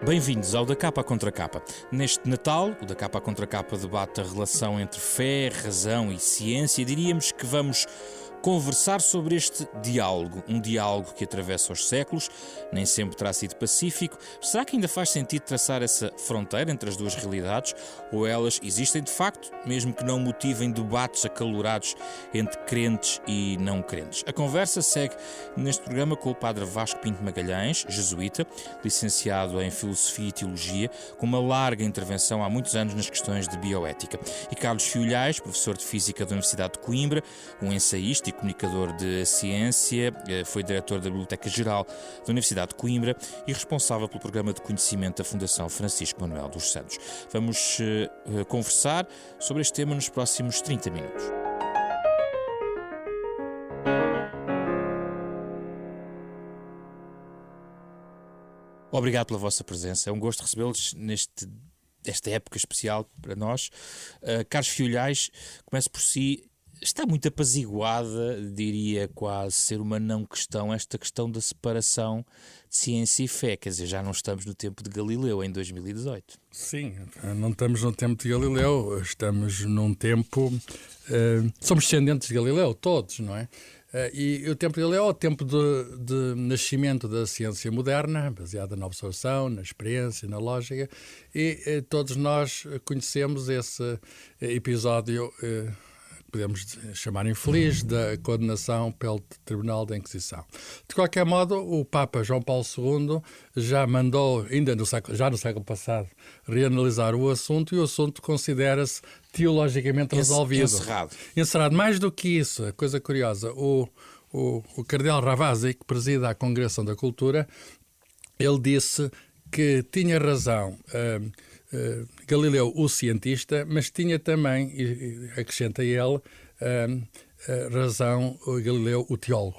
Bem-vindos ao Da Capa à Contra Capa. Neste Natal, o Da Capa à Contra Capa debate a relação entre fé, razão e ciência. Diríamos que vamos conversar sobre este diálogo, um diálogo que atravessa os séculos, nem sempre terá sido pacífico. Será que ainda faz sentido traçar essa fronteira entre as duas realidades? Ou elas existem de facto, mesmo que não motivem debates acalorados entre crentes e não crentes? A conversa segue neste programa com o padre Vasco Pinto Magalhães, jesuíta, licenciado em Filosofia e Teologia, com uma larga intervenção há muitos anos nas questões de bioética. E Carlos Fiolhais, professor de Física da Universidade de Coimbra, um ensaísta e comunicador de ciência, foi diretor da Biblioteca Geral da Universidade de Coimbra e responsável pelo programa de conhecimento da Fundação Francisco Manuel dos Santos. Vamos conversar sobre este tema nos próximos 30 minutos. Obrigado pela vossa presença. É um gosto recebê-los nesta época especial para nós. Carlos Fiolhais, começo por si. Está muito apaziguada, diria quase ser uma não questão, esta questão da separação de ciência e fé. Quer dizer, já não estamos no tempo de Galileu, em 2018. Sim, não estamos no tempo de Galileu, estamos num tempo... somos descendentes de Galileu, todos, não é? E o tempo de Galileu é o tempo de nascimento da ciência moderna, baseada na observação, na experiência, na lógica, e todos nós conhecemos esse episódio... podemos chamar infeliz, da condenação pelo Tribunal da Inquisição. De qualquer modo, o Papa João Paulo II já mandou, já no século passado, reanalisar o assunto, e o assunto considera-se teologicamente resolvido. Encerrado. Mais do que isso, a coisa curiosa, o cardeal Ravasi, que presida a Congregação da Cultura, ele disse que tinha razão Galileu, o cientista, mas tinha também, acrescenta ele, razão Galileu, o teólogo.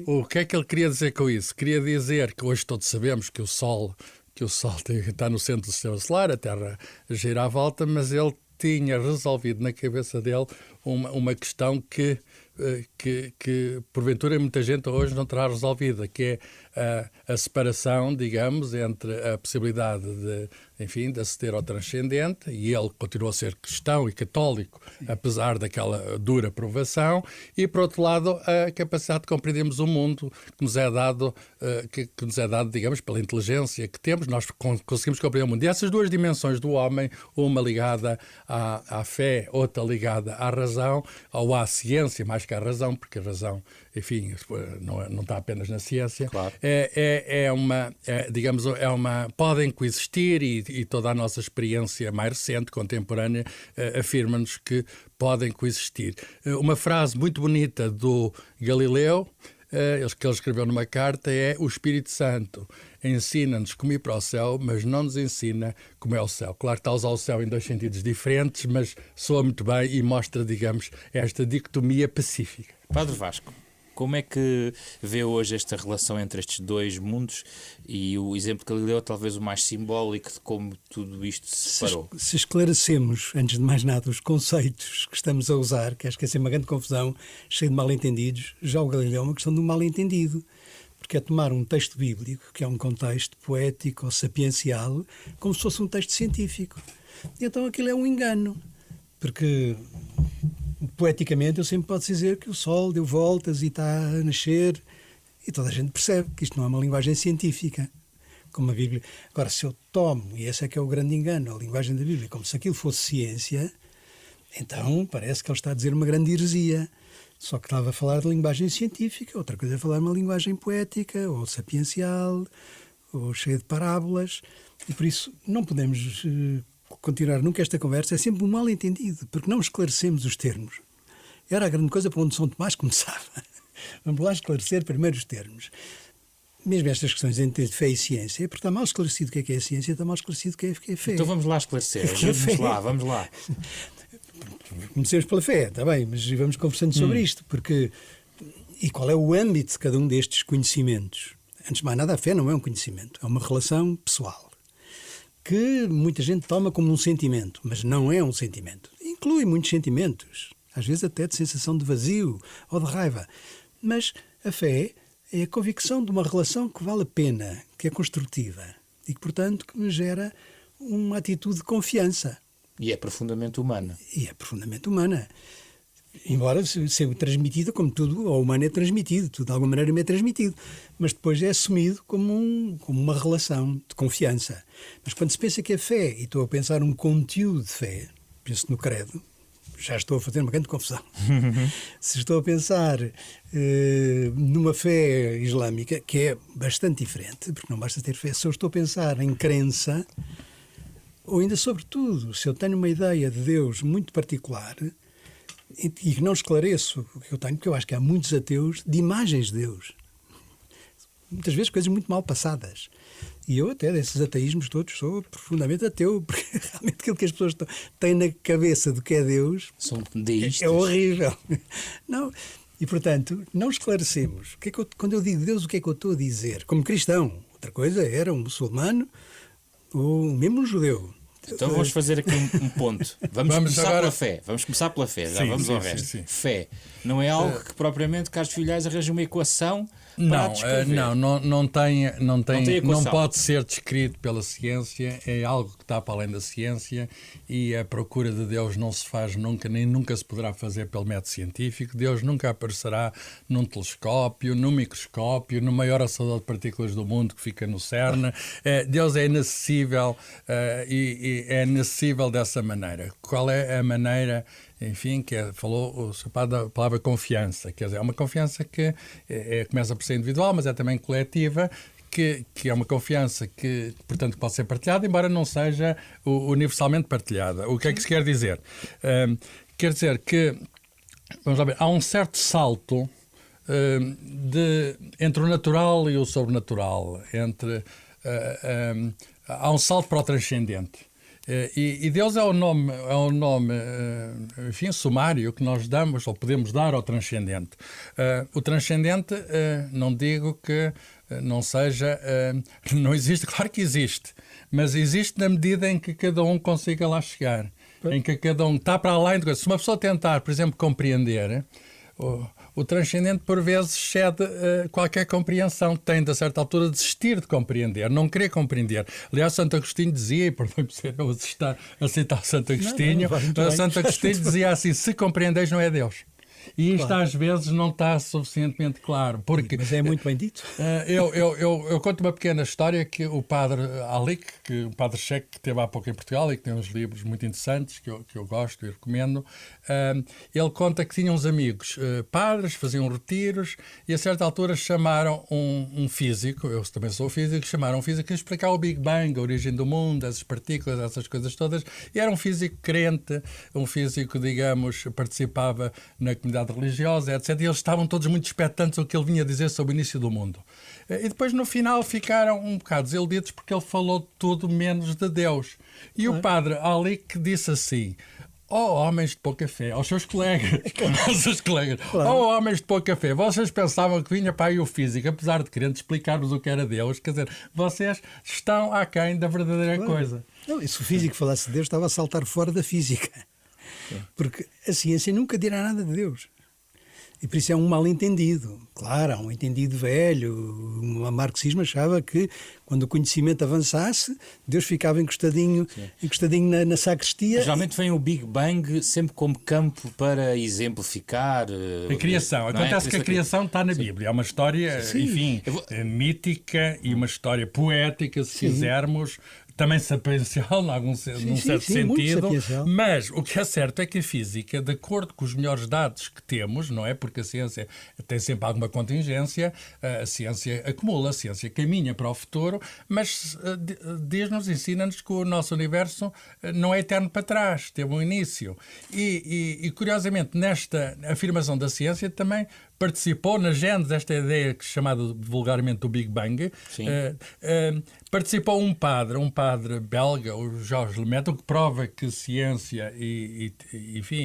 O que é que ele queria dizer com isso? Queria dizer que hoje todos sabemos que o Sol está no centro do sistema solar, a Terra gira à volta, mas ele tinha resolvido na cabeça dele uma questão que porventura muita gente hoje não terá resolvida, que é a separação, digamos, entre a possibilidade de aceder ao transcendente, e ele continua a ser cristão e católico, apesar daquela dura provação, e por outro lado a capacidade de compreendermos o mundo que nos é dado, digamos, pela inteligência que temos. Nós conseguimos compreender o mundo. E essas duas dimensões do homem, uma ligada à fé, outra ligada à razão, ou à ciência, mais que à razão, porque a razão, enfim, não está apenas na ciência, claro. Podem coexistir, e toda a nossa experiência mais recente, contemporânea, afirma-nos que podem coexistir. Uma frase muito bonita do Galileu, que ele escreveu numa carta, é: o Espírito Santo ensina-nos como ir para o céu, mas não nos ensina como é o céu. Claro que está a usar o céu em dois sentidos diferentes, mas soa muito bem e mostra, digamos, esta dicotomia pacífica. Padre Vasco, como é que vê hoje esta relação entre estes dois mundos, e o exemplo de Galileu é talvez o mais simbólico de como tudo isto se separou? Se esclarecemos, antes de mais nada, os conceitos que estamos a usar, que acho que é sempre uma grande confusão, cheio de mal-entendidos, já o Galileu é uma questão de um mal-entendido, porque é tomar um texto bíblico, que é um contexto poético ou sapiencial, como se fosse um texto científico. E então aquilo é um engano, porque... poeticamente, eu sempre posso dizer que o Sol deu voltas e está a nascer, e toda a gente percebe que isto não é uma linguagem científica, como a Bíblia. Agora, se eu tomo, e esse é que é o grande engano, a linguagem da Bíblia, como se aquilo fosse ciência, então parece que ele está a dizer uma grande heresia. Só que estava a falar de linguagem científica, outra coisa é falar uma linguagem poética, ou sapiencial, ou cheia de parábolas, e por isso não podemos... continuar nunca esta conversa, é sempre um mal-entendido, porque não esclarecemos os termos. Era a grande coisa para onde São Tomás começava. Vamos lá esclarecer primeiro os termos. Mesmo estas questões entre fé e ciência, porque está mal esclarecido o que é ciência, está mal esclarecido o que é fé. Então vamos lá esclarecer. Vamos lá. Comecemos pela fé, está bem, mas vamos conversando sobre isto, porque... E qual é o âmbito de cada um destes conhecimentos? Antes de mais nada, a fé não é um conhecimento, é uma relação pessoal, que muita gente toma como um sentimento, mas não é um sentimento. Inclui muitos sentimentos, às vezes até de sensação de vazio ou de raiva. Mas a fé é a convicção de uma relação que vale a pena, que é construtiva. e que, portanto, que me gera uma atitude de confiança. E é profundamente humana. E é profundamente humana. Embora seja transmitida como tudo, o humano é transmitido, tudo de alguma maneira me é transmitido, mas depois é assumido como uma relação de confiança. Mas quando se pensa que é fé, e estou a pensar um conteúdo de fé, penso no credo, já estou a fazer uma grande confusão. Se estou a pensar numa fé islâmica, que é bastante diferente, porque não basta ter fé, se eu estou a pensar em crença, ou ainda sobretudo, se eu tenho uma ideia de Deus muito particular e que não esclareço o que eu tenho, porque eu acho que há muitos ateus de imagens de Deus. Muitas vezes coisas muito mal passadas. E eu até desses ateísmos todos sou profundamente ateu, porque realmente aquilo que as pessoas têm na cabeça do que é Deus São deístas. é horrível. Não, e portanto, não esclarecemos. Quando eu digo Deus, o que é que eu estou a dizer? Como cristão. Outra coisa era um muçulmano ou mesmo um judeu. Então vamos fazer aqui um ponto. Vamos começar agora... pela fé. Vamos começar pela fé. Já vamos ao resto. Sim. Fé não é algo que propriamente Carlos Filhais arranja uma equação para descrever. Não pode ser descrito pela ciência, é algo que está para além da ciência, e a procura de Deus não se faz nunca, nem nunca se poderá fazer pelo método científico. Deus nunca aparecerá num telescópio, num microscópio, no maior acelerador de partículas do mundo que fica no CERN. Deus é inacessível e é inacessível dessa maneira. Qual é a maneira? Enfim, falou a palavra confiança, quer dizer, é uma confiança que começa por ser individual, mas é também coletiva, que é uma confiança que, portanto, pode ser partilhada, embora não seja universalmente partilhada. O que é que se quer dizer? Quer dizer que, vamos lá ver, há um certo salto entre o natural e o sobrenatural, há um salto para o transcendente. E Deus é o nome enfim, sumário que nós damos ou podemos dar ao transcendente. O transcendente, não digo que não seja, não existe, claro que existe, mas existe na medida em que cada um consiga lá chegar, em que cada um está para além de coisas. Se uma pessoa tentar, por exemplo, compreender, o transcendente por vezes excede qualquer compreensão, tem de a certa altura desistir de compreender, não querer compreender. Aliás, Santo Agostinho dizia, e perdão por ser eu a citar Santo Agostinho, Santo Agostinho dizia assim: se compreendeis não é Deus. E isto às vezes não está suficientemente claro. Porque, mas é muito bem dito. Eu conto uma pequena história que o padre Alic, o padre checo que esteve há pouco em Portugal e que tem uns livros muito interessantes que eu gosto e recomendo, ele conta que tinha uns amigos padres, faziam retiros e a certa altura chamaram um físico, eu também sou físico, chamaram um físico a explicar o Big Bang, a origem do mundo, essas partículas, essas coisas todas, e era um físico crente, um físico, digamos, participava na comunidade religiosa, etc. E eles estavam todos muito expectantes ao que ele vinha dizer sobre o início do mundo. E depois, no final, ficaram um bocado desiludidos porque ele falou de tudo menos de Deus. E o padre Alic disse assim: homens de pouca fé, aos seus colegas, homens de pouca fé, vocês pensavam que vinha para aí o físico, apesar de querendo explicar-vos o que era Deus, quer dizer, vocês estão aquém da verdadeira coisa. Não, e se o físico falasse de Deus, estava a saltar fora da física. Porque a ciência nunca dirá nada de Deus. E por isso é um mal-entendido. Claro, há um entendido velho. O marxismo achava que, quando o conhecimento avançasse, Deus ficava encostadinho na sacristia. Geralmente vem o Big Bang sempre como campo para exemplificar a criação. Acontece que a criação está na Bíblia. É uma história, enfim, mítica e uma história poética, se quisermos, também sapiencial, num certo sentido, mas o que é certo é que a física, de acordo com os melhores dados que temos, não é? Porque a ciência tem sempre alguma contingência, a ciência acumula, a ciência caminha para o futuro, mas diz-nos, ensina-nos que o nosso universo não é eterno para trás, teve um início. E curiosamente, nesta afirmação da ciência também participou na gênese desta ideia que é chamada vulgarmente do Big Bang. Participou um padre belga, o Georges Lemaitre, que prova que ciência e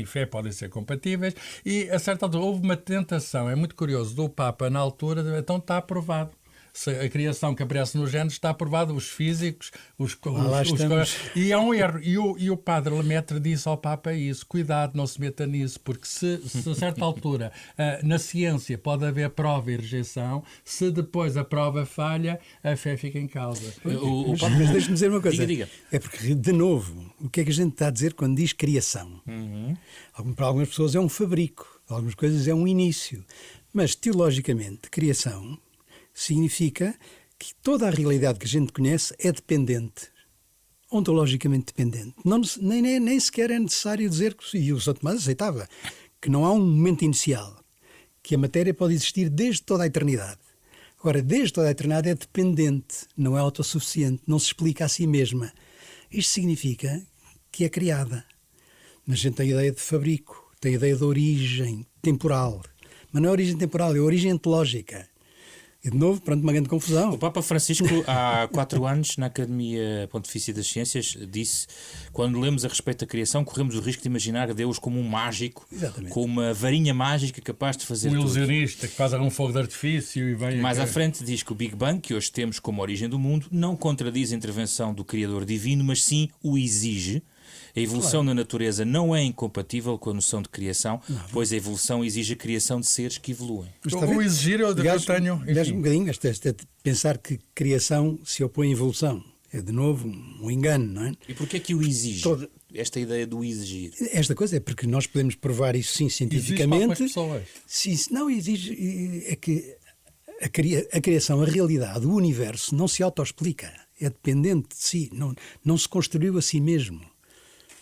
fé podem ser compatíveis, e a certa altura houve uma tentação, é muito curioso, do Papa na altura, então está aprovado. Se a criação que aparece no Gênesis está provado, os físicos, lá estamos. e é um erro. E o padre Lemaitre disse ao Papa isso: cuidado, não se meta nisso, porque se a certa altura na ciência pode haver prova e rejeição, se depois a prova falha, a fé fica em causa. Mas deixe-me dizer uma coisa. Diga. É porque, de novo, o que é que a gente está a dizer quando diz criação? Para algumas pessoas é um fabrico, para algumas coisas é um início. Mas, teologicamente, criação significa que toda a realidade que a gente conhece é dependente. Ontologicamente dependente. Nem sequer é necessário dizer, e o São Tomás aceitava, que não há um momento inicial, que a matéria pode existir desde toda a eternidade. Agora, desde toda a eternidade é dependente, não é autossuficiente, não se explica a si mesma. Isto significa que é criada. Mas a gente tem a ideia de fabrico, tem a ideia de origem temporal. Mas não é origem temporal, é origem ontológica. E de novo, pronto, uma grande confusão. O Papa Francisco, há 4 anos, na Academia Pontifícia das Ciências, disse: quando lemos a respeito da criação, corremos o risco de imaginar Deus como um mágico, Exatamente. com uma varinha mágica capaz de fazer Um tudo. ilusionista que faz algum fogo de artifício e vem... Mais à frente diz que o Big Bang, que hoje temos como origem do mundo, não contradiz a intervenção do Criador Divino, mas sim o exige. A evolução na natureza não é incompatível com a noção de criação, pois a evolução exige a criação de seres que evoluem. O exigir eu tenho... Aliás, um bocadinho, pensar que criação se opõe à evolução. É, de novo, um engano, não é? E porquê é que o exige? Esta ideia do exigir? Esta coisa é porque nós podemos provar isso, sim, cientificamente. Exige para algumas pessoas. Sim, não exige... É que a criação, a realidade, o universo não se autoexplica. É dependente de si. Não se construiu a si mesmo.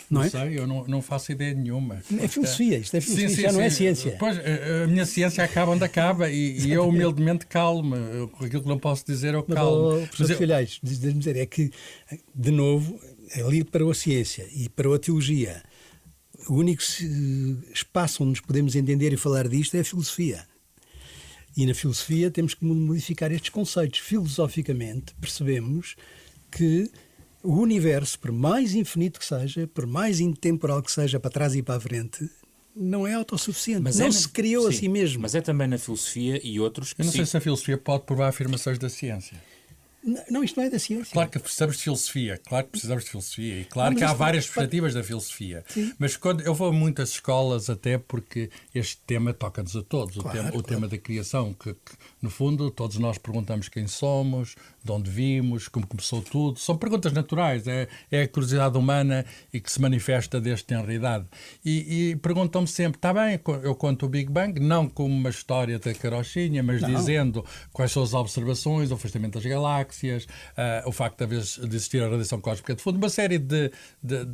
Não é? Sei, eu não faço ideia nenhuma. É filosofia, isto é filosofia, Sim, já não é sim. ciência. Pois, a minha ciência acaba onde acaba e eu humildemente calmo. Aquilo que não posso dizer eu calmo. Mas, professor Filhais, deixe-me dizer, é que, de novo, ali para a ciência e para a teologia, o único espaço onde nos podemos entender e falar disto é a filosofia. E na filosofia temos que modificar estes conceitos. Filosoficamente percebemos que o universo, por mais infinito que seja, por mais intemporal que seja para trás e para a frente, não é autossuficiente. Mas não se criou a si mesmo. Mas é também na filosofia e outros que Eu não sei se a filosofia pode provar afirmações da ciência. Não, isto não é da ciência. Claro que precisamos de filosofia, e claro que há várias perspectivas da filosofia. Sim. Mas quando eu vou a muitas escolas, até porque este tema toca-nos a todos, o tema da criação, que no fundo todos nós perguntamos quem somos, de onde vimos, como começou tudo. São perguntas naturais, é a curiosidade humana e que se manifesta desde tenridade. E perguntam-me sempre, está bem, eu conto o Big Bang, não como uma história da carochinha, mas dizendo quais são as observações, o afastamento das galáxias, o facto de existir a radiação cósmica de fundo, uma série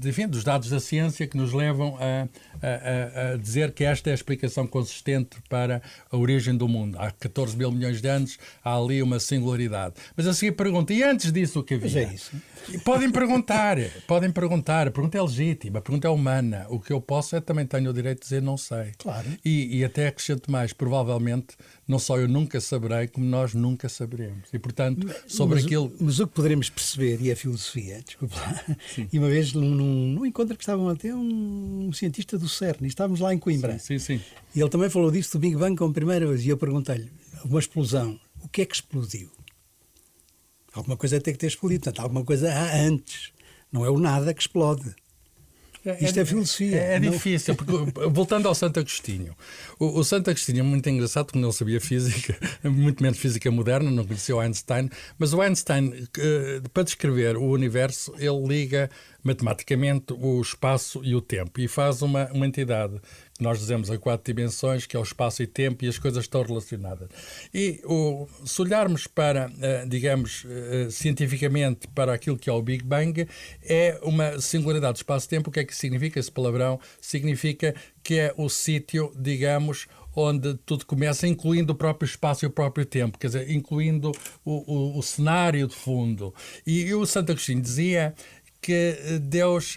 enfim, dos dados da ciência que nos levam a dizer que esta é a explicação consistente para a origem do mundo. Há 14 mil milhões de anos, há ali uma singularidade. Mas a seguir pergunta, e antes disso o que havia? Mas é isso. Podem perguntar, a pergunta é legítima, a pergunta é humana. O que eu posso também tenho o direito de dizer não sei. Claro. E até acrescento mais, provavelmente, não só eu nunca saberei, como nós nunca saberemos. E, portanto, Mas o que poderemos perceber, e a filosofia, desculpa lá, e uma vez num encontro que estavam até um cientista do CERN, e estávamos lá em Coimbra. Sim. E ele também falou disso do Big Bang como primeira vez, e eu perguntei-lhe, uma explosão, o que é que explodiu? Alguma coisa tem que ter explodido, portanto, alguma coisa há antes. Não é o nada que explode. Isto é filosofia. É difícil, porque voltando ao Santo Agostinho, o Santo Agostinho é muito engraçado porque não sabia física, muito menos física moderna, não conhecia o Einstein, mas o Einstein, para descrever o universo, ele liga matematicamente o espaço e o tempo e faz uma entidade que nós dizemos a 4 dimensões, que é o espaço e tempo, e as coisas estão relacionadas. E se olharmos para, digamos, cientificamente para aquilo que é o Big Bang, é uma singularidade do espaço-tempo. O que é que significa esse palavrão? Significa que é o sítio, digamos, onde tudo começa, incluindo o próprio espaço e o próprio tempo, quer dizer, incluindo o cenário de fundo. E o Santo Agostinho dizia que Deus,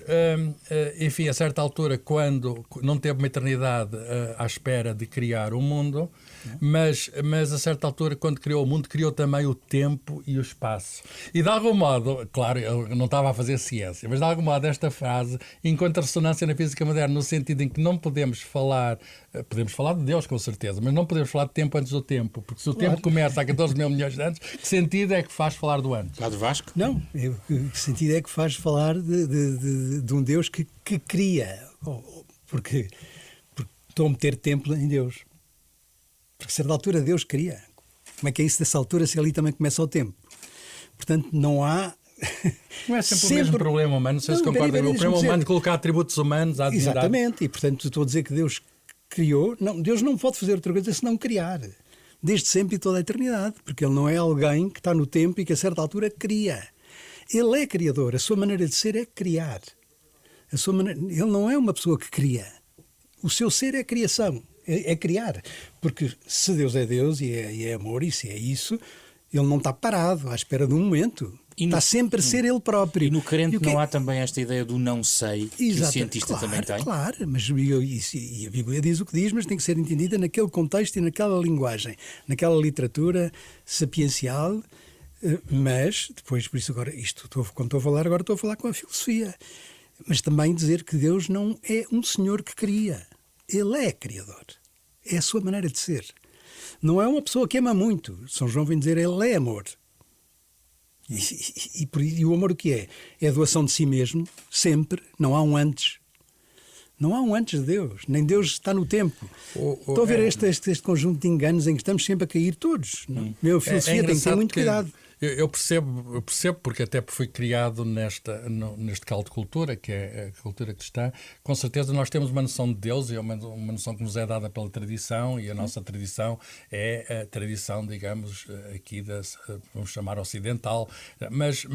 enfim, a certa altura, quando não teve uma eternidade à espera de criar o mundo, mas a certa altura, quando criou o mundo, criou também o tempo e o espaço. E de algum modo, claro, eu não estava a fazer ciência, mas de algum modo esta frase encontra ressonância na física moderna, no sentido em que não podemos falar de Deus com certeza, mas não podemos falar de tempo antes do tempo, porque se o tempo começa há 14 mil milhões de anos, que sentido é que faz falar do antes? Padre Vasco? Não, que sentido é que faz falar de um Deus que cria? Porque estou a meter tempo em Deus. Porque a certa altura Deus cria. Como é que é isso dessa altura se ali também começa o tempo? Portanto, não há... Não é sempre o mesmo problema humano, não sei se concorda. O problema humano de colocar atributos humanos à divindade. Exatamente, e portanto estou a dizer que Deus criou... Não, Deus não pode fazer outra coisa senão criar. Desde sempre e toda a eternidade. Porque Ele não é alguém que está no tempo e que a certa altura cria. Ele é criador, a sua maneira de ser é criar. Ele não é uma pessoa que cria. O seu ser é criação, é criar. Porque se Deus é Deus e é amor, e se é isso, Ele não está parado à espera de um momento. Está sempre a ser Ele próprio. E no crente não há também esta ideia do não sei, que o cientista também tem? Claro, mas e a Bíblia diz o que diz, mas tem que ser entendida naquele contexto e naquela linguagem, naquela literatura sapiencial. Mas, depois, por isso agora, quando estou a falar, agora estou a falar com a filosofia. Mas também dizer que Deus não é um Senhor que cria. Ele é criador. É a sua maneira de ser. Não é uma pessoa que ama muito. São João vem dizer, Ele é amor. E o amor o que é? É a doação de si mesmo, sempre. Não há um antes. Não há um antes de Deus. Nem Deus está no tempo. Estou a ver este conjunto de enganos em que estamos sempre a cair todos. Meu, a filosofia tem que ter muito cuidado. Eu percebo porque até fui criado neste caldo de cultura, que é a cultura cristã. Com certeza nós temos uma noção de Deus, e é uma noção que nos é dada pela tradição, e a nossa tradição é a tradição, digamos, aqui vamos chamar ocidental, mas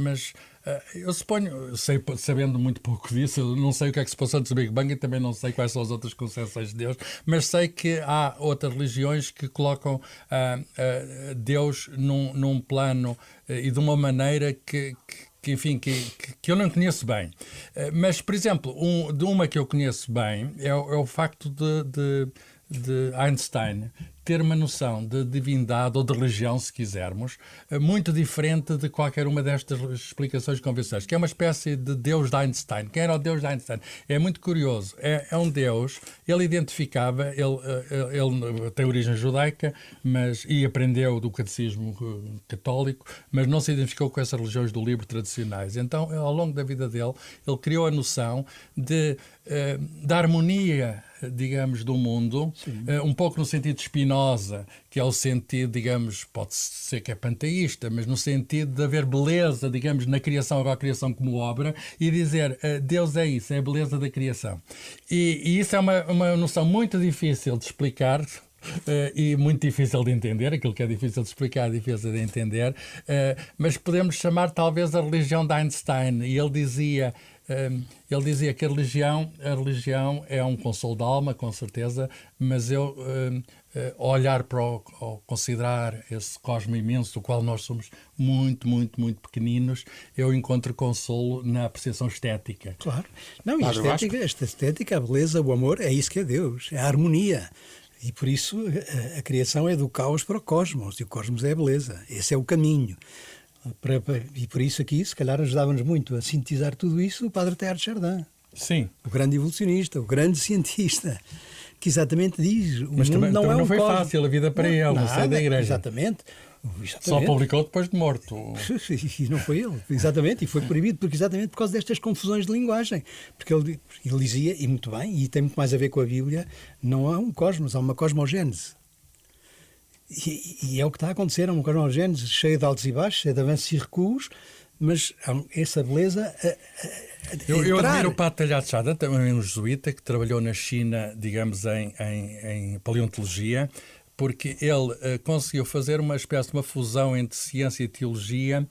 eu suponho, sabendo muito pouco disso, eu não sei o que é que se passou antes do Big Bang e também não sei quais são as outras concepções de Deus, mas sei que há outras religiões que colocam Deus num plano e de uma maneira que eu não conheço bem. Mas, por exemplo, de uma que eu conheço bem é o facto de Einstein ter uma noção de divindade ou de religião, se quisermos, muito diferente de qualquer uma destas explicações convencionais, que é uma espécie de Deus de Einstein. Quem era o Deus de Einstein? É muito curioso. É um Deus, ele identificava, ele tem origem judaica, e aprendeu do catecismo católico, mas não se identificou com essas religiões do livro tradicionais. Então, ao longo da vida dele, ele criou a noção da harmonia, digamos, do mundo, um pouco no sentido de Spinoza, que é o sentido, digamos, pode ser que é panteísta, mas no sentido de haver beleza, digamos, na criação, agora a criação como obra, e dizer, Deus é isso, é a beleza da criação. E isso é uma noção muito difícil de explicar, e muito difícil de entender. Aquilo que é difícil de explicar é difícil de entender, mas podemos chamar talvez a religião de Einstein. E ele dizia que a religião é um consolo da alma, com certeza, mas eu, olhar ao considerar esse cosmo imenso do qual nós somos muito, muito, muito pequeninos, eu encontro consolo na apreciação estética. Claro. Não, e esta estética, a beleza, o amor, é isso que é Deus, é a harmonia. E por isso a criação é do caos para o cosmos, e o cosmos é a beleza. Esse é o caminho. E por isso aqui, se calhar, ajudava-nos muito a sintetizar tudo isso o Padre Teilhard de Chardin. Sim. O grande evolucionista, o grande cientista, que exatamente diz... Mas também não foi fácil a vida para ele, não sai da igreja. Exatamente. Só publicou depois de morto. E não foi ele, exatamente, e foi proibido exatamente por causa destas confusões de linguagem. Porque ele dizia, e muito bem, e tem muito mais a ver com a Bíblia, não há um cosmos, há uma cosmogénese. E é o que está a acontecer, é uma cosmogénese cheia de altos e baixos, cheia de avanços e recuos, mas essa beleza... Eu admiro o Padre Teilhard de Chardin, também um jesuíta, que trabalhou na China, digamos, em paleontologia, porque ele conseguiu fazer uma espécie de uma fusão entre ciência e teologia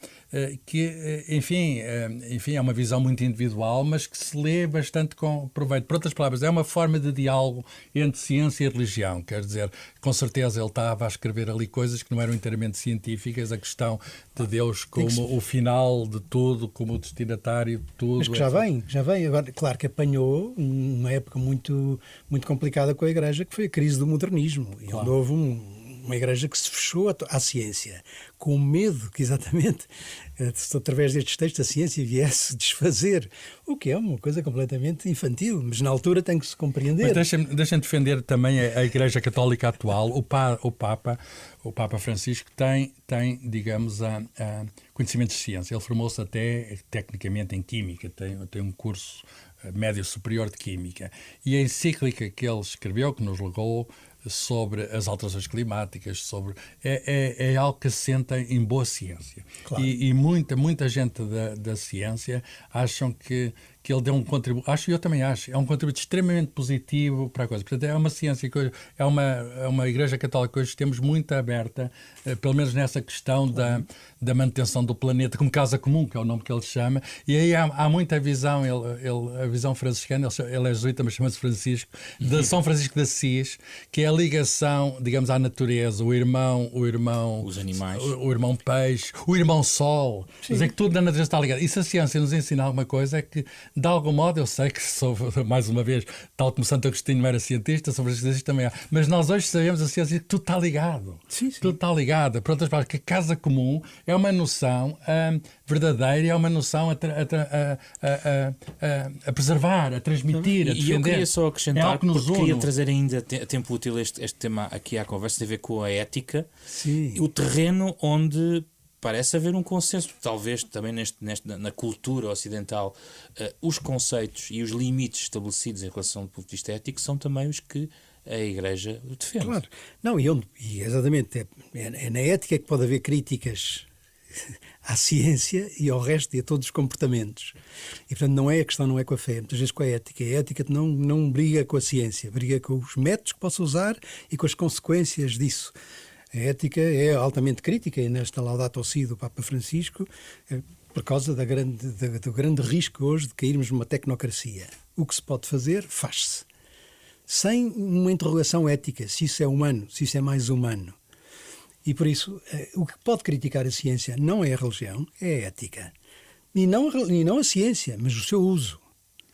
que, enfim, é uma visão muito individual, mas que se lê bastante com proveito. Por outras palavras, é uma forma de diálogo entre ciência e religião. Quer dizer, com certeza ele estava a escrever ali coisas que não eram inteiramente científicas, a questão de Deus como o final de tudo, como o destinatário de tudo. Mas que já vem. Agora, claro que apanhou uma época muito, muito complicada com a Igreja, que foi a crise do modernismo. E onde houve uma Igreja que se fechou à ciência, com medo que exatamente, através destes textos, a ciência viesse desfazer, o que é uma coisa completamente infantil, mas na altura tem que se compreender. Mas deixem defender também a Igreja Católica atual. O Papa Francisco tem digamos, conhecimentos de ciência. Ele formou-se até tecnicamente em Química, tem um curso médio superior de Química. E a encíclica que ele escreveu, que nos legou, sobre as alterações climáticas, é algo que se senta em boa ciência. Claro. E muita gente da ciência acham que ele deu um contributo, eu também acho, é um contributo extremamente positivo para a coisa. Portanto, é uma ciência que é uma Igreja Católica que hoje temos muito aberta, pelo menos nessa questão da manutenção do planeta como causa comum, que é o nome que ele chama, e aí há muita visão, a visão franciscana, ele é jesuíta, mas chama-se Francisco, de São Francisco de Assis, que é a ligação, digamos, à natureza, o irmão, os animais, o irmão peixe, o irmão sol, quer dizer que tudo na natureza está ligado. E se a ciência nos ensina alguma coisa é que, de algum modo, eu sei que sou, mais uma vez, tal como Santo Agostinho era cientista, São Francisco de Assis também é, mas nós hoje sabemos a ciência que tudo está ligado. Sim. Tudo está ligado. Por outras palavras, que a casa comum é uma noção verdadeira, é uma noção a preservar, a transmitir, a defender. E eu queria só acrescentar, porque queria trazer ainda a tempo útil este tema aqui à conversa, tem a ver com a ética. Sim. O terreno onde parece haver um consenso, talvez também na cultura ocidental, os conceitos e os limites estabelecidos em relação do ponto de vista ético são também os que a Igreja defende. Claro. Não, e exatamente, é na ética que pode haver críticas à ciência e ao resto e a todos os comportamentos. E, portanto, a questão não é com a fé, muitas vezes com a ética. A ética não briga com a ciência, briga com os métodos que possa usar e com as consequências disso. A ética é altamente crítica, e nesta Laudato Si do Papa Francisco, por causa do grande risco hoje de cairmos numa tecnocracia. O que se pode fazer, faz-se. Sem uma interrogação ética, se isso é humano, se isso é mais humano. E por isso, o que pode criticar a ciência não é a religião, é a ética. E não a ciência, mas o seu uso.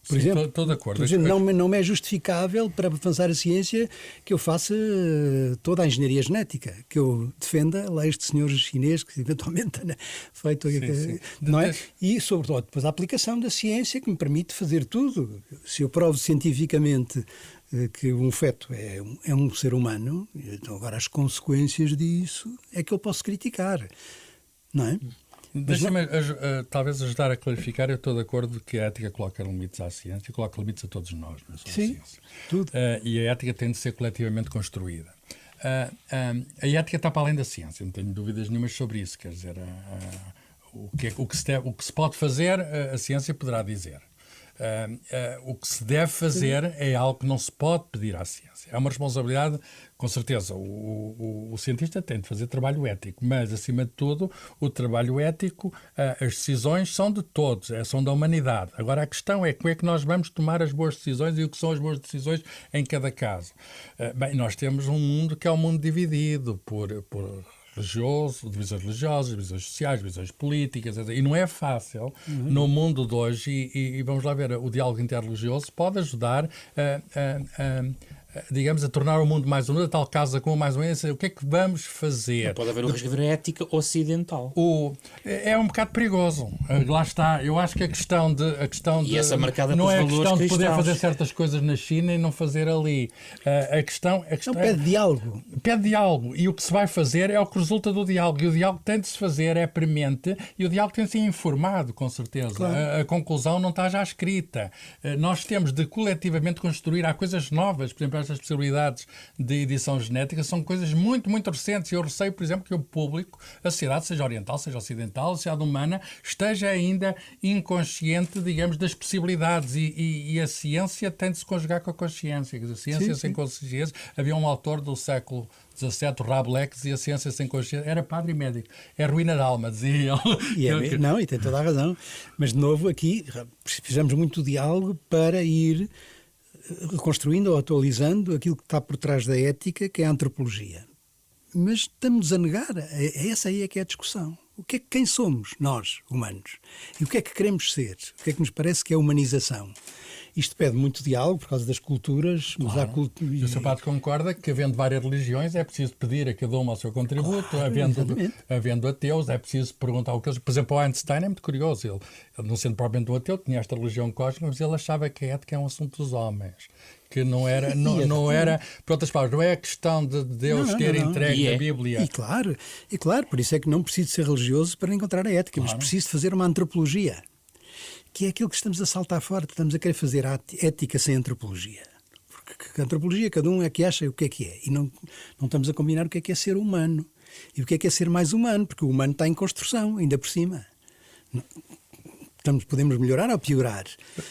Por exemplo, estou de acordo. Não me é justificável para avançar a ciência que eu faça toda a engenharia genética, que eu defenda lá este senhor chinês que eventualmente tenha feito. Sim. Não é? E, sobretudo, depois a aplicação da ciência que me permite fazer tudo. Se eu provo cientificamente que um feto é um ser humano, então agora as consequências disso é que eu posso criticar. Não é? Deixa-me talvez ajudar a clarificar. Eu estou de acordo que a ética coloca limites à ciência, coloca limites a todos nós, não é só a ciência. Tudo. E a ética tem de ser coletivamente construída. A ética está para além da ciência, não tenho dúvidas nenhumas sobre isso. Quer dizer, o que se pode fazer, a ciência poderá dizer. O que se deve fazer é algo que não se pode pedir à ciência. É uma responsabilidade, com certeza. O cientista tem de fazer trabalho ético, mas, acima de tudo, o trabalho ético, as decisões são de todos, são da humanidade. Agora, a questão é como é que nós vamos tomar as boas decisões e o que são as boas decisões em cada caso. Nós temos um mundo que é um mundo dividido por religioso, divisões religiosas, divisões sociais, divisões políticas, e não é fácil no mundo de hoje, e vamos lá ver, o diálogo interreligioso pode ajudar digamos, a tornar o mundo mais unido, tal casa com mais unido. O que é que vamos fazer? Pode haver o risco de ética ocidental. É um bocado perigoso. Lá está. Eu acho que a questão de e essa marcada não é a questão de poder cristãos. fazer certas coisas na China e não fazer ali. A questão não, pede diálogo. Pede diálogo. E o que se vai fazer é o que resulta do diálogo. E o diálogo tem de se fazer, é premente, e o diálogo tem de ser informado, com certeza. Claro. A conclusão não está já escrita. Nós temos de coletivamente construir. Há coisas novas. Por exemplo, essas possibilidades de edição genética são coisas muito, muito recentes. Eu receio, por exemplo, que o público, a sociedade, seja oriental, seja ocidental, a sociedade humana, esteja ainda inconsciente, digamos, das possibilidades e a ciência tem de se conjugar com a consciência. A ciência sem consciência. Havia um autor do século XVII, Rabelais, que dizia: ciência sem consciência, era padre e médico, é ruína da alma, dizia ele. Não, e tem toda a razão. Mas, de novo, aqui precisamos muito de diálogo para ir reconstruindo ou atualizando aquilo que está por trás da ética, que é a antropologia. Mas estamos a negar, essa aí é que é a discussão. Quem somos nós, humanos? E o que é que queremos ser? O que é que nos parece que é a humanização? Isto pede muito diálogo por causa das culturas. Mas há E o Sr. Padre concorda que, havendo várias religiões, é preciso pedir a cada uma o seu contributo. Havendo ateus, é preciso perguntar o que eles... Por exemplo, o Einstein é muito curioso. Ele, não sendo propriamente um ateu, tinha esta religião cósmica, mas ele achava que a ética é um assunto dos homens. Que não era, por outras palavras, não é a questão de Deus ter entregue a Bíblia. E claro, por isso é que não preciso ser religioso para encontrar a ética, mas preciso fazer uma antropologia, que é aquilo que estamos a saltar fora, estamos a querer fazer a ética sem antropologia. Porque a antropologia, cada um é que acha o que é, e não estamos a combinar o que é ser humano, e o que é ser mais humano, porque o humano está em construção, ainda por cima. Podemos melhorar ou piorar.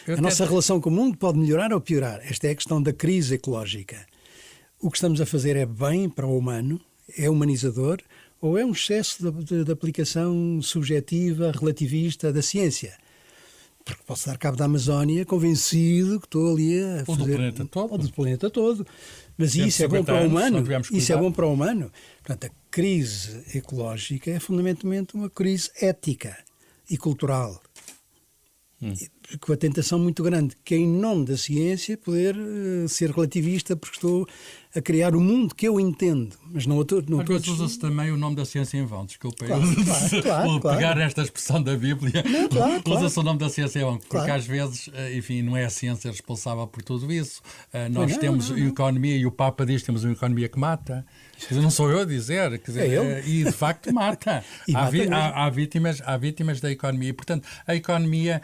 A nossa relação com o mundo pode melhorar ou piorar. Esta é a questão da crise ecológica. O que estamos a fazer é bem para o humano? É humanizador? Ou é um excesso de aplicação subjetiva, relativista da ciência? Porque posso dar cabo da Amazónia convencido que estou ali a fazer... Ou do planeta todo. Mas isso é bom para o humano? Isso é bom para o humano? Portanto, a crise ecológica é fundamentalmente uma crise ética e cultural. Com a tentação muito grande, que é em nome da ciência poder ser relativista, porque estou a criar o mundo que eu entendo, mas não estou... Às vezes usa-se também o nome da ciência em vão, desculpa. Claro. Pegar esta expressão da Bíblia, usa-se o nome da ciência em vão, porque às vezes, enfim, não é a ciência responsável por tudo isso. Nós temos economia, e o Papa diz que temos uma economia que mata. Quer dizer, não sou eu a dizer, quer dizer, e de facto mata. Há vítimas da economia. E, portanto, a economia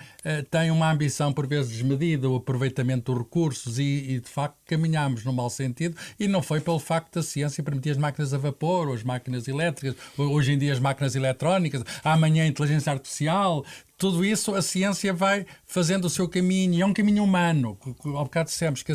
tem uma ambição por vezes desmedida, o aproveitamento dos recursos e de facto caminhamos no mau sentido, e não foi pelo facto da ciência permitir as máquinas a vapor, ou as máquinas elétricas, hoje em dia as máquinas eletrónicas, amanhã a inteligência artificial. Tudo isso a ciência vai fazendo o seu caminho, e é um caminho humano. Ao bocado dissemos que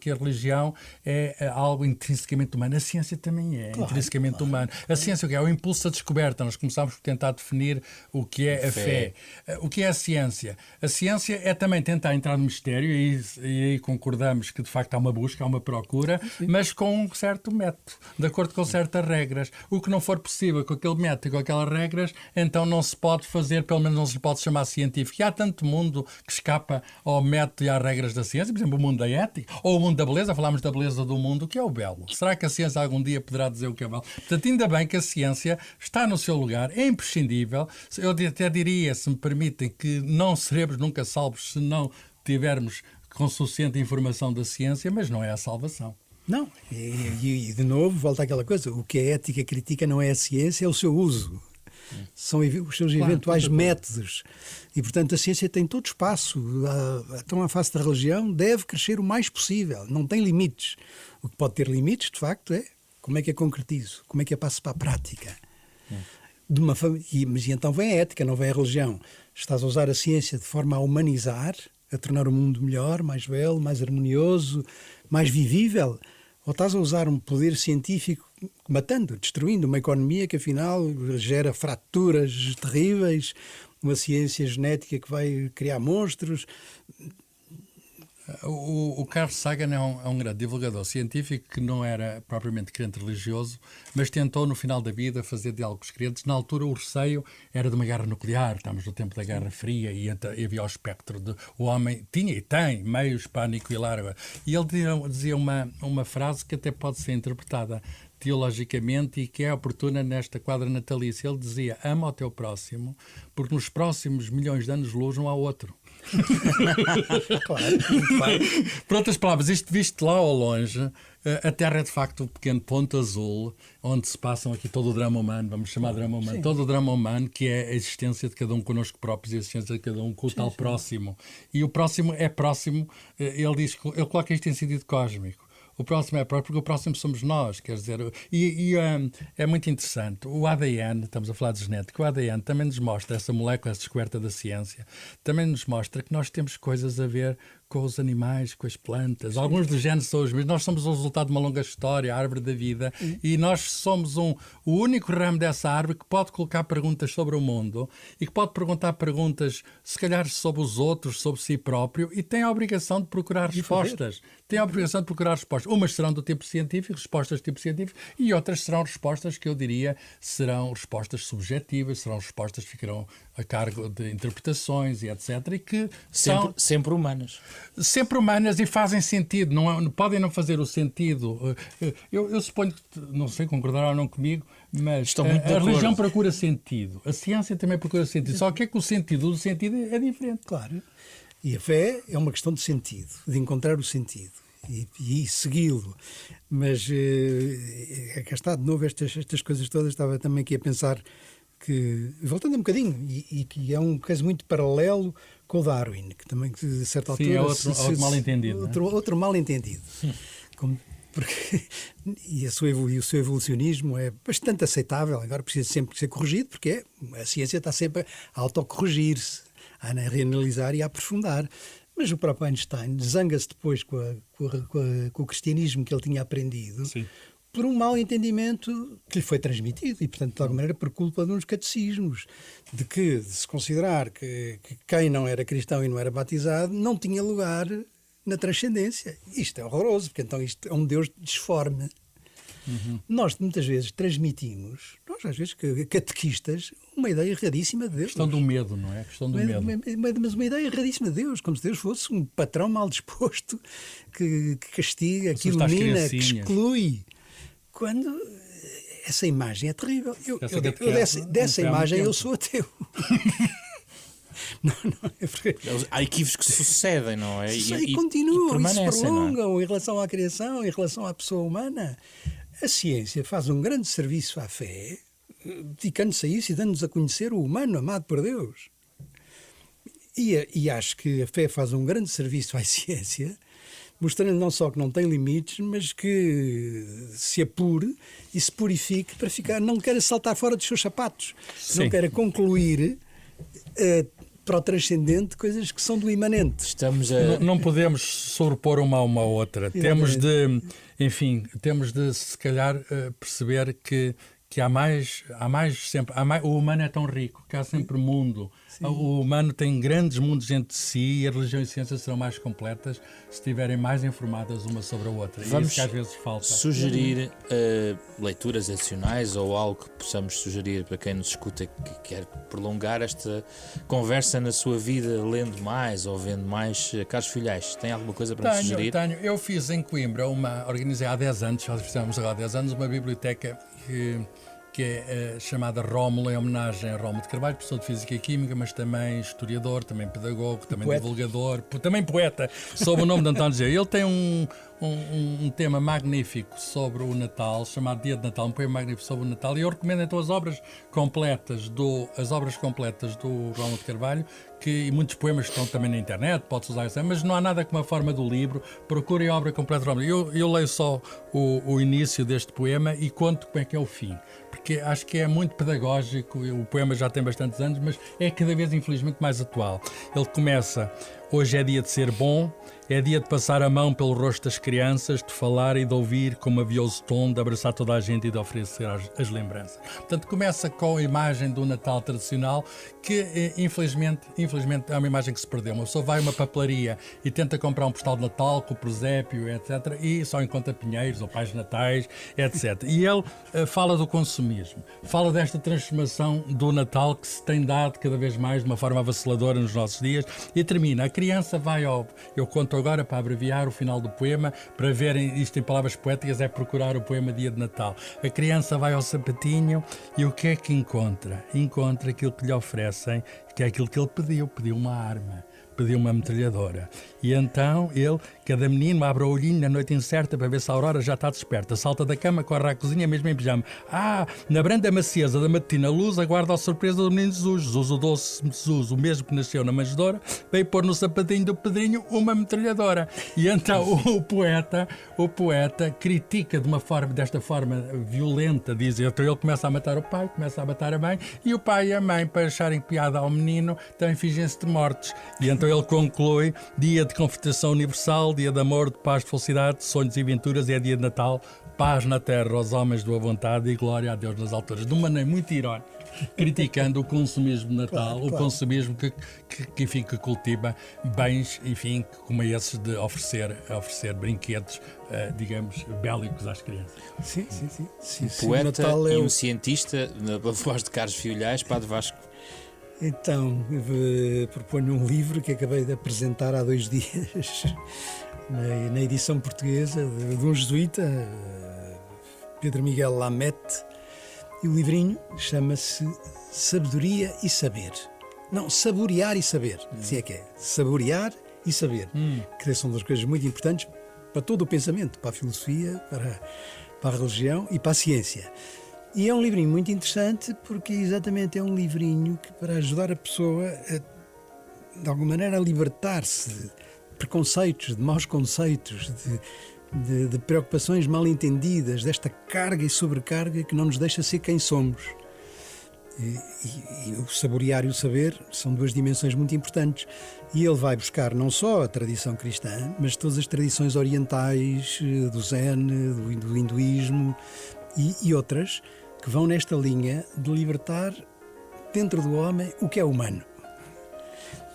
a religião é algo intrinsecamente humano. A ciência também é intrinsecamente humano. A ciência é o impulso da descoberta. Nós começámos por tentar definir o que é a fé. O que é a ciência? A ciência é também tentar entrar no mistério, e aí concordamos que de facto há uma busca, há uma procura, mas com um certo método, de acordo com certas regras. O que não for possível com aquele método e com aquelas regras, então não se pode fazer, pelo menos não se pode chamar científico. E há tanto mundo que escapa ao método e às regras da ciência, por exemplo, o mundo da ética, ou o mundo da beleza. Falámos da beleza do mundo, o que é o belo. Será que a ciência algum dia poderá dizer o que é belo? Portanto, ainda bem que a ciência está no seu lugar, é imprescindível. Eu até diria, se me permitem, que não seremos nunca salvos se não tivermos com suficiente informação da ciência, mas não é a salvação. Não, e de novo volta àquela coisa, o que a ética critica não é a ciência, é o seu uso. São os seus eventuais métodos. E, portanto, a ciência tem todo espaço. Então, a face da religião deve crescer o mais possível. Não tem limites. O que pode ter limites, de facto, é como é que é concretizo, como é que é passo para a prática. Mas então vem a ética, não vem a religião. Estás a usar a ciência de forma a humanizar, a tornar o mundo melhor, mais belo, mais harmonioso, mais vivível, ou estás a usar um poder científico matando, destruindo uma economia que afinal gera fraturas terríveis, uma ciência genética que vai criar monstros. O Carl Sagan é um grande divulgador científico que não era propriamente crente religioso, mas tentou no final da vida fazer diálogos crentes. Na altura o receio era de uma guerra nuclear, estamos no tempo da Guerra Fria, e havia o espectro de o homem tinha e tem meios para aniquilar. E ele dizia uma frase que até pode ser interpretada teologicamente e que é oportuna nesta quadra natalícia. Ele dizia: ama o teu próximo, porque nos próximos milhões de anos-luz não há outro. Claro. Por outras palavras, isto visto lá ao longe, a Terra é de facto um pequeno ponto azul onde se passam aqui todo o drama humano, vamos chamar de drama humano, todo o drama humano, que é a existência de cada um connosco próprios e a existência de cada um com o tal próximo. E o próximo é próximo, ele coloca isto em sentido cósmico. O próximo é próprio, porque o próximo somos nós, quer dizer, é muito interessante. O ADN, estamos a falar de genética, o ADN também nos mostra, essa molécula, essa descoberta da ciência, também nos mostra que nós temos coisas a ver com os animais, com as plantas. Alguns dos genes são os mesmos. Nós somos o resultado de uma longa história, a árvore da vida, e nós somos o único ramo dessa árvore que pode colocar perguntas sobre o mundo e que pode perguntar perguntas, se calhar, sobre os outros, sobre si próprio, e tem a obrigação de procurar respostas. Tem a obrigação de procurar respostas. Umas serão do tipo científico, respostas do tipo científico, e outras serão respostas que eu diria serão respostas subjetivas, serão respostas que ficarão a cargo de interpretações e etc. E que são sempre humanas. Sempre humanas e fazem sentido, podem não fazer o sentido. Eu suponho que, não sei, concordará ou não comigo, mas a religião procura sentido, a ciência também procura sentido, só que é que o sentido do sentido é diferente. Claro. E a fé é uma questão de sentido, de encontrar o sentido e segui-lo. Mas cá está, de novo, estas coisas todas, estava também aqui a pensar que, voltando um bocadinho, e que é um caso muito paralelo com o Darwin, que também, de certa altura... Sim, é outro mal-entendido. Outro mal-entendido. E o seu evolucionismo é bastante aceitável, agora precisa sempre ser corrigido, porque a ciência está sempre a autocorrigir-se, a reanalisar e a aprofundar. Mas o próprio Einstein zanga-se depois com o cristianismo que ele tinha aprendido. Sim. Por um mau entendimento que lhe foi transmitido e, portanto, de alguma maneira, por culpa de uns catecismos, de se considerar que quem não era cristão e não era batizado não tinha lugar na transcendência. Isto é horroroso, porque então isto é um Deus disforme. Nós, muitas vezes, transmitimos, nós às vezes, catequistas, uma ideia erradíssima de Deus. Questão do medo, não é? Questão do medo. Mas uma ideia erradíssima de Deus, como se Deus fosse um patrão mal disposto, que castiga, que ilumina, que exclui. Quando essa imagem é terrível. Dessa imagem eu sou ateu. Não, é porque... Há equívocos que sucedem, não é? E continuam, e se prolongam em relação à criação, em relação à pessoa humana. A ciência faz um grande serviço à fé, dedicando-se a isso e dando-nos a conhecer o humano amado por Deus. E acho que a fé faz um grande serviço à ciência, mostrando não só que não tem limites, mas que se apure e se purifique para ficar, não queira saltar fora dos seus sapatos, não queira concluir para o transcendente coisas que são do imanente. Não podemos sobrepor uma a uma outra. Temos de se calhar perceber que há mais sempre. O humano é tão rico que há sempre mundo. Sim. O humano tem grandes mundos entre si e a religião e a ciência serão mais completas se estiverem mais informadas uma sobre a outra. Vamos isso que às vezes falta. Sugerir leituras adicionais ou algo que possamos sugerir para quem nos escuta que quer prolongar esta conversa na sua vida, lendo mais ou vendo mais. Carlos Filhais, tem alguma coisa para nos sugerir? Tenho. Eu fiz em Coimbra, organizei há 10 anos, já fizemos agora há 10 anos, uma biblioteca que é chamada Rómulo, em homenagem a Rómulo de Carvalho, professor de Física e Química, mas também historiador, também pedagogo, também divulgador, também poeta, sob o nome de António Gê. Ele tem um tema magnífico sobre o Natal, chamado Dia de Natal, um poema magnífico sobre o Natal, e eu recomendo então as obras completas do Rómulo de Carvalho, e muitos poemas estão também na internet, pode-se usar isso, mas não há nada como a forma do livro. Procurem a obra completa do Rómulo. Eu leio só o início deste poema e conto como é que é o fim, porque acho que é muito pedagógico. O poema já tem bastantes anos, mas é cada vez, infelizmente, mais atual. Ele começa: hoje é dia de ser bom, é dia de passar a mão pelo rosto das crianças, de falar e de ouvir com mavioso tom, de abraçar toda a gente e de oferecer as lembranças. Portanto, começa com a imagem do Natal tradicional, que infelizmente é uma imagem que se perdeu. Uma pessoa vai a uma papelaria e tenta comprar um postal de Natal com o presépio, etc., e só encontra pinheiros ou pais natais, etc. E ele fala do consumismo, fala desta transformação do Natal que se tem dado cada vez mais de uma forma avassaladora nos nossos dias, e termina: a criança vai ao... Eu conto agora, para abreviar o final do poema, para verem isto em palavras poéticas, é procurar o poema Dia de Natal. A criança vai ao sapatinho e o que é que encontra? Encontra aquilo que lhe oferecem, que é aquilo que ele pediu uma arma. pediu uma metralhadora. E então ele, cada menino, abre o olhinho na noite incerta para ver se a Aurora já está desperta. Salta da cama, corre à cozinha, mesmo em pijama. Na branda macieza da matina luz, aguarda a surpresa do menino Jesus. Jesus, o doce Jesus, o mesmo que nasceu na manjedoura, veio pôr no sapatinho do Pedrinho uma metralhadora. E então o poeta critica desta forma violenta, diz, então ele começa a matar o pai, começa a matar a mãe, e o pai e a mãe, para acharem piada ao menino, também fingem-se de mortos. E então ele conclui: dia de confrontação universal, dia de amor, de paz, de felicidade, de sonhos e aventuras, é dia de Natal, paz na terra aos homens de boa vontade e glória a Deus nas alturas. De uma maneira muito irónica, criticando o consumismo de Natal, o consumismo que cultiva bens, enfim, como esses de oferecer brinquedos, digamos, bélicos às crianças. Sim. Um poeta e um cientista, na voz de Carlos Filhais, Padre Vasco. Então, proponho um livro que acabei de apresentar há 2 dias, na edição portuguesa de um jesuíta, Pedro Miguel Lamette, e o livrinho chama-se Sabedoria e Saber. Não, Saborear e Saber, assim é que é. Saborear e Saber, que são 2 coisas muito importantes para todo o pensamento, para a filosofia, para a religião e para a ciência. E é um livrinho muito interessante porque exatamente é um livrinho que, para ajudar a pessoa de alguma maneira a libertar-se de preconceitos, de maus conceitos, de preocupações mal entendidas, desta carga e sobrecarga que não nos deixa ser quem somos. E o saborear e o saber são 2 dimensões muito importantes. E ele vai buscar não só a tradição cristã, mas todas as tradições orientais, do Zen, do hinduísmo e outras, que vão nesta linha de libertar dentro do homem o que é humano.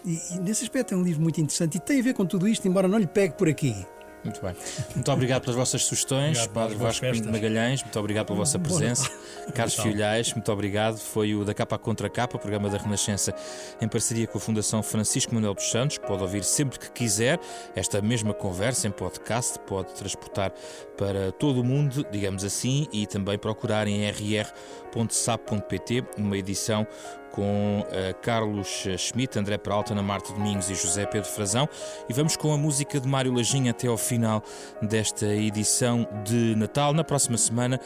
E nesse aspecto é um livro muito interessante e tem a ver com tudo isto, embora não lhe pegue por aqui. Muito bem. Muito obrigado pelas vossas sugestões, Padre Vasco Magalhães, muito obrigado pela vossa presença. Carlos Filhais, muito obrigado. Foi o Da Capa à Contra Capa, o programa da Renascença em parceria com a Fundação Francisco Manuel dos Santos, que pode ouvir sempre que quiser. Esta mesma conversa em podcast pode transportar para todo o mundo, digamos assim, e também procurar em rr.sap.pt, uma edição com Carlos Schmidt, André Peralta, Ana Marta Domingos e José Pedro Frazão. E vamos com a música de Mário Lajinha até ao final desta edição de Natal. Na próxima semana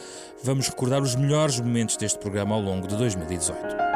vamos recordar os melhores momentos deste programa ao longo de 2018.